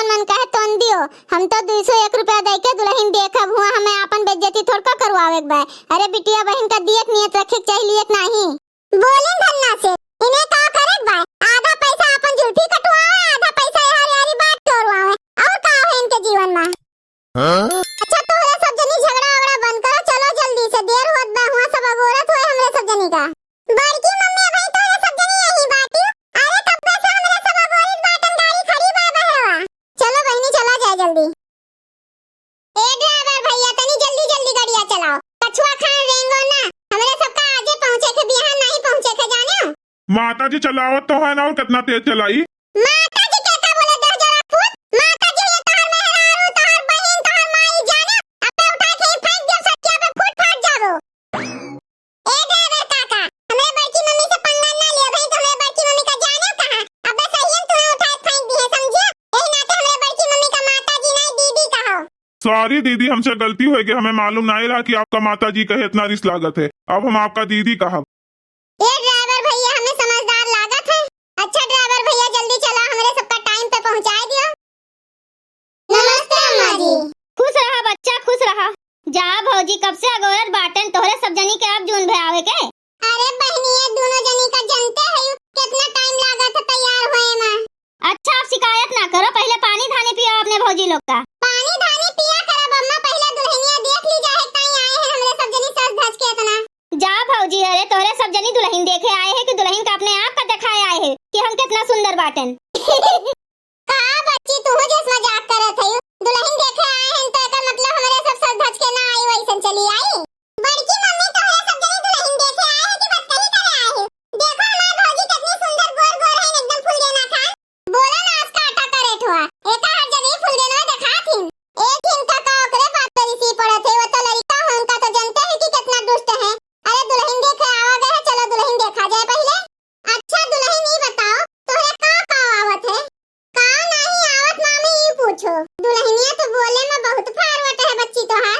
मन कहे तोन दियो। हम तो 201 रुपया दे के दुल्हन देखब हुआ, हमें अपन बेइज्जती थोड़ का करवावे के बा। अरे बिटिया बहन का दियक नियत रखे चाहिए कि नहीं। बोले धन्ना से इन्हें का करे बा, आधा पैसा अपन जुल्फी कटवावे, आधा पैसा यार यारी बात करवावे, और का है इनके जीवन में। अच्छा तो ये सब जनी झगड़ा वगड़ा बंद करो, चलो जल्दी से, देर होत बा, हुआ सब अगोरत होए हमरे सब जनी का। बड़की मम्मी भाई तो ये सब जनी यही बाटी। अरे कब से हमरे सब अगोरत बाटन गाड़ी खड़ी बा बहवा। चलो बहनी चला जाए जल्दी। ए ड्राइवर भैया तनी जल्दी जल्दी गाड़िया चलाओ, कछुआ खान रेंगो ना, हमरे सबका आगे पहुंचे के बिहान नहीं पहुंचे के जानो। माता जी चलावत तो है ना, और कितना तेज चलाई। माता जी कहता बोले दो जरा फूट, माता जी ये तहर मेहरारू तहर बहन तहर माई जाना, अबे उठा के फेंक दे सच्चा पे फूट फाट जाओ। ए ड्राइवर काका हमरे बड़की मम्मी से पंगा ना लियो भाई, तो हमरे बड़की मम्मी का जाने कहां, अबे सही तू उठा के फेंक दिए समझे, एही नाते हमरे बड़की मम्मी का माता जी नहीं दीदी कहो। सॉरी दीदी, हमसे गलती हो गई, हमें मालूम नहीं रहा कि आपका माता जी का इतना रिश्त लागत है, अब हम आपका दीदी कहा। ए ड्राइवर भैया हमें समझदार लागत है। अच्छा ड्राइवर भैया जल्दी चला, हमरे सबका टाइम पे पहुंचा दियो। नमस्ते अम्मा जी। खुश रहा बच्चा खुश रहा। जा भौजी कब से अगोरत बाटन तोहरे सब जनी के अब जून भयावे के। अरे बहनी ये दोनों जनी का जानते है कितना टाइम लागत है तैयार होए में। अच्छा आप शिकायत ना करो, पहले पानी धानी पियो अपने भौजी लोग का। पानी धानी पिया करब अम्मा, पहले दुल्हनिया देख ली जाए कहीं आए हैं हमरे सब जनी सज धज के इतना। जा भौजी, अरे तोरे सब जनी दुल्हन देखे आए हैं कि दुल्हन का अपने आप का दिखाए आए हैं कि हम कितना सुंदर बाटन। कहा बच्ची तू जैसे मजाक करत है, दुल्हन देखे आए हैं तो एकर मतलब हमरे सब सज धज के ना आई वैसन चली आई। बड़की मम्मी तोरे सब जनी दुल्हन देखे आए हैं कि बदतमीजी करे आए हैं। देखो हमार भौजी कितनी सुंदर गोर गोर है, एकदम फूल देना खान। बोला ना उसका आटा करे ठोआ, एका हर जगह फूल देना दिखाथिन। एक दिन का का ओकरे बात पे सी पड़त है, वो तो लड़का हो उनका तो जानते हैं कि कितना दुष्ट है। अरे दुल्हन देखे आवा गए, चलो दुल्हन देखा जाए पहले। अच्छा दुल्हन ये बताओ तोरे का आवत है, का नहीं आवत मामी ये पूछो। दुल्हनिया तो बोले में बहुत फारवट है बच्ची तोहार।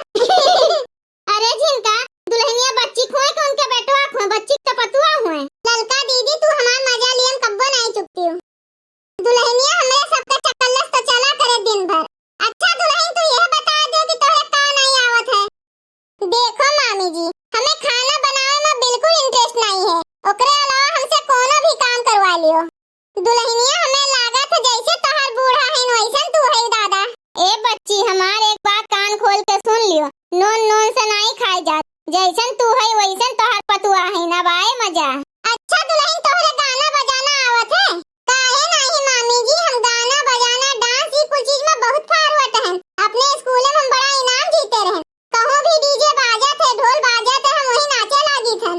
अरे झिनका दुल्हनिया बच्ची खोए के उनके बेटवा खोए, बच्ची तो पतुआ हुए। ललका दीदी तू हमार मजा लियन कब्बो नहीं चुकती हूँ। दुल्हनिया हमरे सबका चक्करलस तो चला करे दिन भर। अच्छा दुल्हन तू यह बता दे कि तोरे का नहीं आवत है। देखो मामी जी हमें खाना बनावे में बिल्कुल इंटरेस्ट नहीं है, ओकरे अलावा हमसे कोनो भी काम करवा लियो। दुल्हनिया हमें लागत है जैसे तोहर बूढ़ा है वैसन तू है दादा। ए बच्ची हमार एक बात कान खोल के सुन लियो, नोन नोन से नहीं खाई जात, जैसन तू है वैसन तोहर पतुआ है, ना बाए मजा। अच्छा दुल्हन तोहरे गाना बजाना आवत है? काहे नहीं मामी जी, हम गाना बजाना डांस ये कुछ चीज में बहुत फारवट हैं। अपने स्कूल में हम बड़ा इनाम जीते रहे, कहूं भी डीजे बाजा थे ढोल बाजा थे हम वही नाचे लागी थन।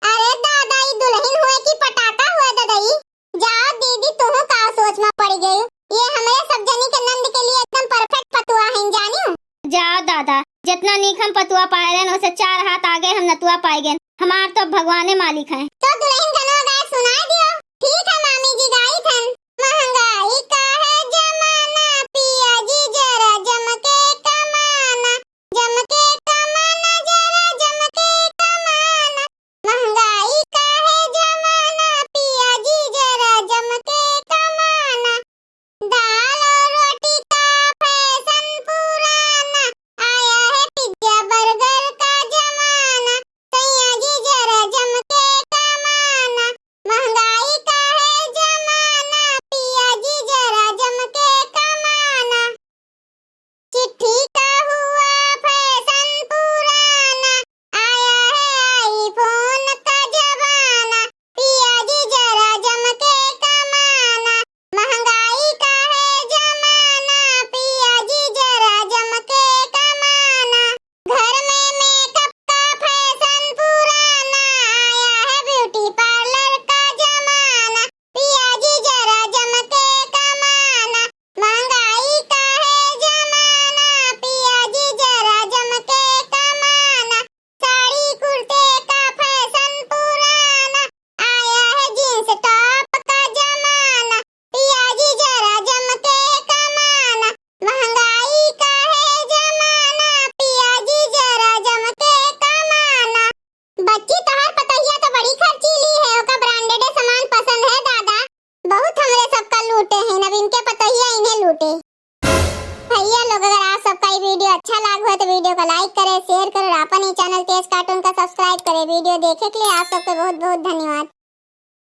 अरे दादा ये दुल्हन हुए कि पटाखा हुए दादाई। जाओ दीदी तू का सोच में पड़ गई, ये हमारे सब जनी के नंद के लिए एकदम परफेक्ट पतुआ है जानियो। जाओ दादा जितना नीक हम पतुआ पाए रहे उसे 4 हाथ आगे हम नतुआ पाए गए, हमार तो भगवाने मालिक हैं। तो दुल्हन गनो गाय सुना दियो। ठीक है मामी जी गाई थन। महंगाई का है जमाना पिया जी जरा जम के कमाना, जम के कमाना जरा जम के कमाना। महंगाई का है जमाना पिया जी जरा जम के कमाना। दाल और रोटी का फैशन पुराना, आया है पिज्जा बर्गर का जमाना। सैया जी जरा जम के कमाना। महंगाई का है तो वीडियो को लाइक करें, शेयर करें और अपन ही चैनल तेज कार्टून का सब्सक्राइब करें। वीडियो देखे के लिए आप सबको बहुत बहुत धन्यवाद।